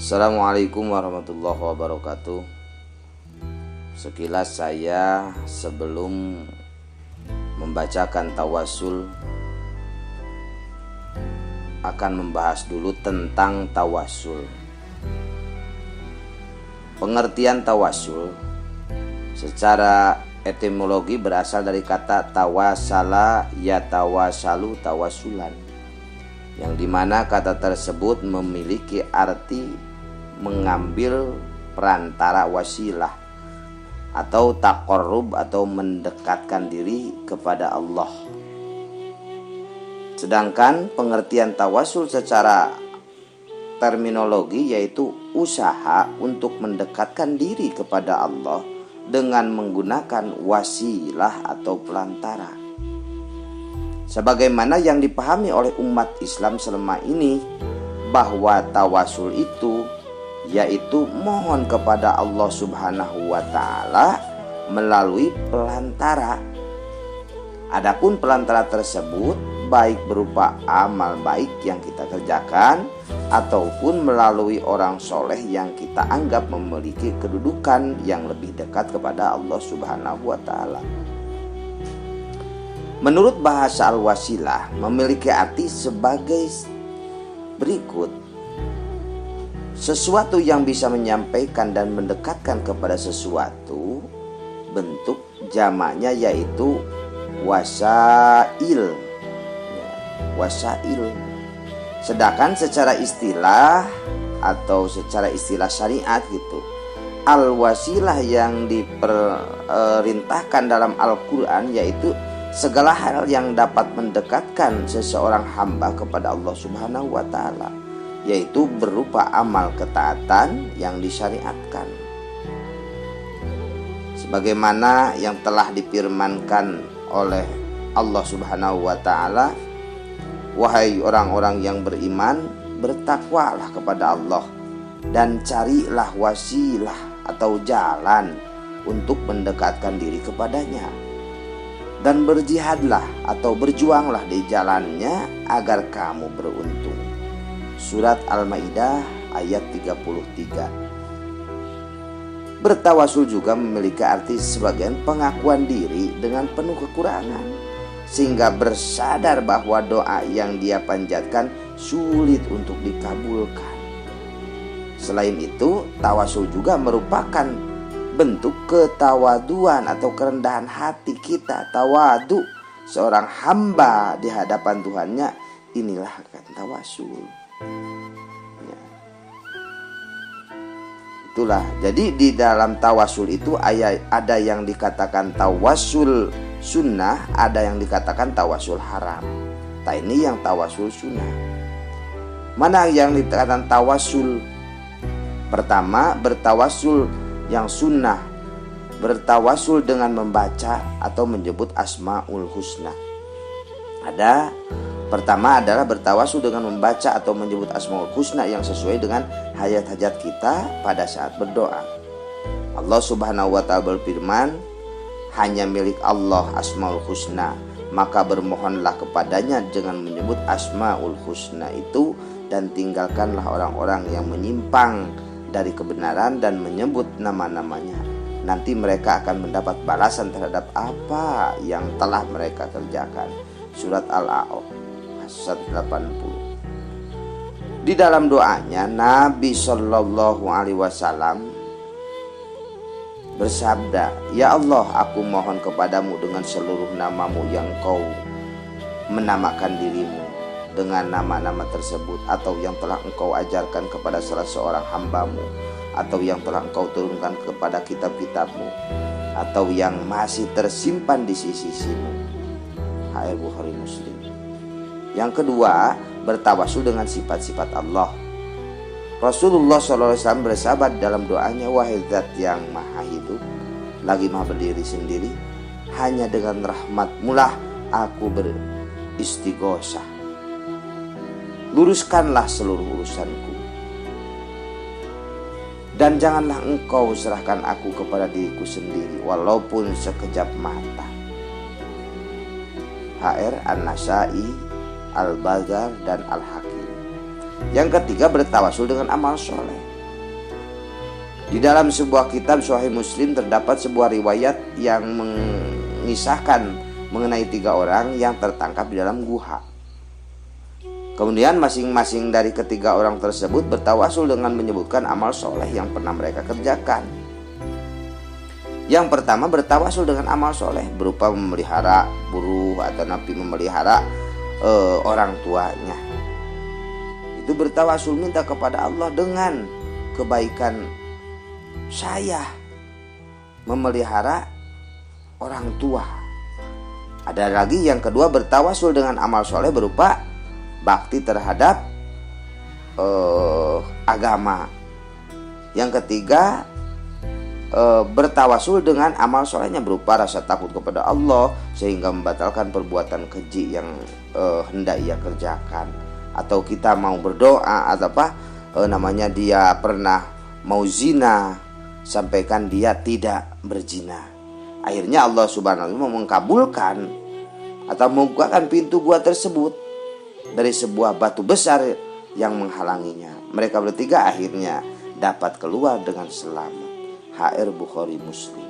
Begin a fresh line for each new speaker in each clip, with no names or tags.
Assalamualaikum warahmatullahi wabarakatuh. Sekilas saya sebelum membacakan tawasul akan membahas dulu tentang tawasul. Pengertian tawasul secara etimologi berasal dari kata tawasala yatawasalu tawasulan, yang dimana kata tersebut memiliki arti mengambil perantara wasilah atau taqarrub atau mendekatkan diri kepada Allah. Sedangkan pengertian tawasul secara terminologi yaitu usaha untuk mendekatkan diri kepada Allah dengan menggunakan wasilah atau pelantara. Sebagaimana yang dipahami oleh umat Islam selama ini, bahwa tawasul itu yaitu mohon kepada Allah Subhanahu wa Ta'ala melalui pelantara. Adapun pelantara tersebut baik berupa amal baik yang kita kerjakan ataupun melalui orang soleh yang kita anggap memiliki kedudukan yang lebih dekat kepada Allah Subhanahu wa Ta'ala. Menurut bahasa al-wasilah memiliki arti sebagai berikut: sesuatu yang bisa menyampaikan dan mendekatkan kepada sesuatu. Bentuk jamaknya yaitu wasail. Wasail. Sedangkan secara istilah atau secara istilah syariat gitu, al-wasilah yang diperintahkan dalam Al-Quran yaitu segala hal yang dapat mendekatkan seseorang hamba kepada Allah Subhanahu wa Ta'ala, yaitu berupa amal ketaatan yang disyariatkan. Sebagaimana yang telah difirmankan oleh Allah Subhanahu wa Ta'ala, wahai orang-orang yang beriman, bertakwalah kepada Allah dan carilah wasilah atau jalan untuk mendekatkan diri kepadanya, dan berjihadlah atau berjuanglah di jalannya agar kamu beruntung. Surat Al-Maidah ayat 33. Bertawasul juga memiliki arti sebagian pengakuan diri dengan penuh kekurangan, sehingga bersadar bahwa doa yang dia panjatkan sulit untuk dikabulkan. Selain itu, tawasul juga merupakan bentuk ketawaduan atau kerendahan hati kita. Tawadu seorang hamba di hadapan Tuhannya, inilah kan tawasul. Itulah, jadi di dalam tawasul itu ada yang dikatakan tawasul sunnah, ada yang dikatakan tawasul haram. Nah, ini yang tawasul sunnah. Mana yang dikatakan tawasul? Pertama, bertawasul yang sunnah, bertawasul dengan membaca atau menyebut asmaul husna. Pertama adalah bertawasul dengan membaca atau menyebut asmaul husna yang sesuai dengan hajat-hajat kita pada saat berdoa. Allah Subhanahu wa Ta'ala berfirman, hanya milik Allah asmaul husna, maka bermohonlah kepadanya dengan menyebut asmaul husna itu, dan tinggalkanlah orang-orang yang menyimpang dari kebenaran dan menyebut nama-namanya. Nanti mereka akan mendapat balasan terhadap apa yang telah mereka kerjakan. Surat Al-A'raf 180. Di dalam doanya Nabi Shallallahu Alaihi Wasallam bersabda, ya Allah, aku mohon kepadamu dengan seluruh namamu yang kau menamakan dirimu dengan nama-nama tersebut, atau yang telah engkau ajarkan kepada salah seorang hambamu, atau yang telah engkau turunkan kepada kitab-kitabmu, atau yang masih tersimpan di sisi-sisimu. Hadis Bukhari Muslim. Yang kedua, bertawasul dengan sifat-sifat Allah. Rasulullah SAW bersahabat dalam doanya, wahai zat yang maha hidup lagi maha berdiri sendiri, hanya dengan rahmat-Mulah aku beristighosah. Luruskanlah seluruh urusanku, dan janganlah engkau serahkan aku kepada diriku sendiri walaupun sekejap mata. HR An-Nasai, Al-Bazar, dan Al-Hakim. Yang ketiga, bertawasul dengan amal soleh. Di dalam sebuah kitab Sahih Muslim terdapat sebuah riwayat yang mengisahkan mengenai 3 orang yang tertangkap di dalam gua. Kemudian masing-masing dari ketiga orang tersebut bertawasul dengan menyebutkan amal soleh yang pernah mereka kerjakan. Yang pertama bertawasul dengan amal soleh berupa memelihara buruh atau nabi memelihara orang tuanya. Itu bertawasul minta kepada Allah dengan kebaikan saya memelihara orang tua. Ada lagi yang kedua bertawasul dengan amal soleh berupa bakti terhadap agama. Yang ketiga bertawasul dengan amal solehnya berupa rasa takut kepada Allah sehingga membatalkan perbuatan keji yang hendak ia kerjakan. Atau kita mau berdoa atau dia pernah mau zina, sampaikan dia tidak berzina. Akhirnya Allah Subhanahu wa ta'ala mengkabulkan atau membukakan pintu gua tersebut dari sebuah batu besar yang menghalanginya. Mereka bertiga akhirnya dapat keluar dengan selamat. HR Bukhari Muslim.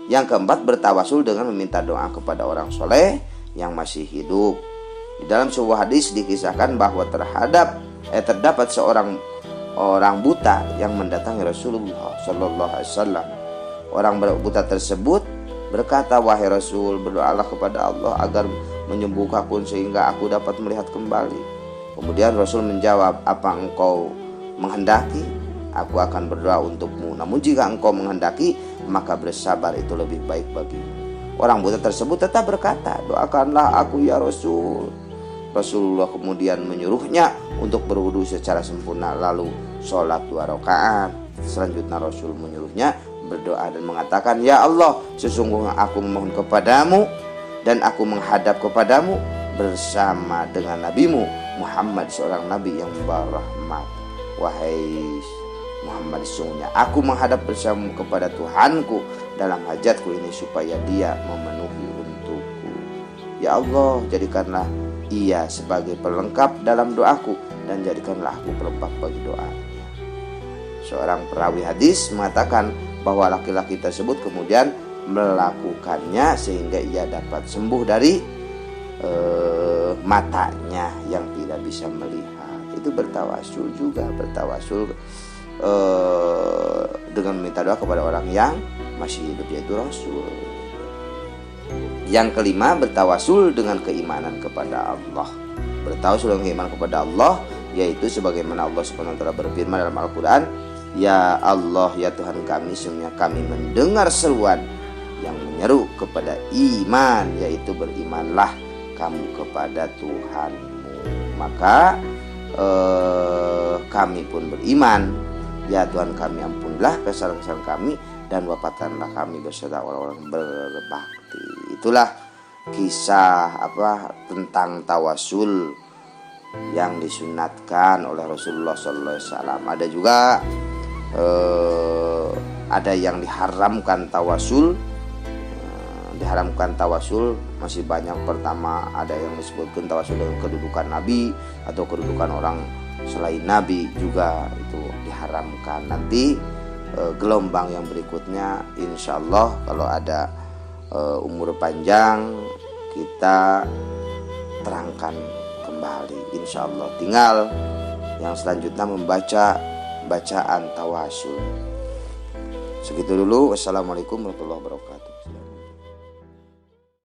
Yang keempat bertawasul dengan meminta doa kepada orang soleh yang masih hidup. Di dalam sebuah hadis dikisahkan bahwa terdapat seorang orang buta yang mendatangi Rasulullah Sallallahu Alaihi Wasallam. Orang buta tersebut berkata, wahai Rasul, berdoalah kepada Allah agar menyembuhkanku sehingga aku dapat melihat kembali. Kemudian Rasul menjawab, apa engkau menghendaki? Aku akan berdoa untukmu. Namun jika engkau menghendaki, maka bersabar itu lebih baik bagimu. Orang buta tersebut tetap berkata, doakanlah aku ya Rasul. Rasulullah kemudian menyuruhnya untuk berwudu secara sempurna lalu sholat 2 rakaat. Selanjutnya Rasul menyuruhnya berdoa dan mengatakan, ya Allah, sesungguhnya aku memohon kepadamu dan aku menghadap kepadamu bersama dengan nabimu Muhammad, seorang nabi yang membawa rahmat. Wahai Muhammad, sesungguhnya aku menghadap bersama kepada Tuhanku dalam hajatku ini supaya dia memenuhi untukku. Ya Allah, jadikanlah ia sebagai pelengkap dalam doaku dan jadikanlah aku pelengkap bagi doanya. Seorang perawi hadis mengatakan bahwa laki-laki tersebut kemudian melakukannya sehingga ia dapat sembuh dari matanya yang tidak bisa melihat. Itu bertawasul juga, bertawasul dengan meminta doa kepada orang yang masih hidup, yaitu Rasul. Yang kelima bertawasul dengan keimanan kepada Allah. Bertawasul dengan keimanan kepada Allah yaitu sebagaimana Allah Subhanahu wa taala berfirman dalam Al-Qur'an, ya Allah, ya Tuhan kami, sesungguhnya kami mendengar seruan yang menyeru kepada iman, yaitu berimanlah kamu kepada Tuhanmu. Maka kami pun beriman, ya Tuhan kami, ampunilah kesalahan-kesalahan kami dan wafatkanlah kami beserta orang-orang berbakti. Itulah kisah tentang tawasul yang disunatkan oleh Rasulullah SAW. Ada juga ada yang diharamkan tawasul. Diharamkan tawasul masih banyak. Pertama, ada yang disebutkan tawasul dengan kedudukan Nabi atau kedudukan orang selain Nabi, juga itu diharamkan. Nanti gelombang yang berikutnya insya Allah kalau ada umur panjang kita terangkan kembali insya Allah. Tinggal yang selanjutnya membaca bacaan tawasul. Segitu dulu. Wassalamualaikum warahmatullahi wabarakatuh.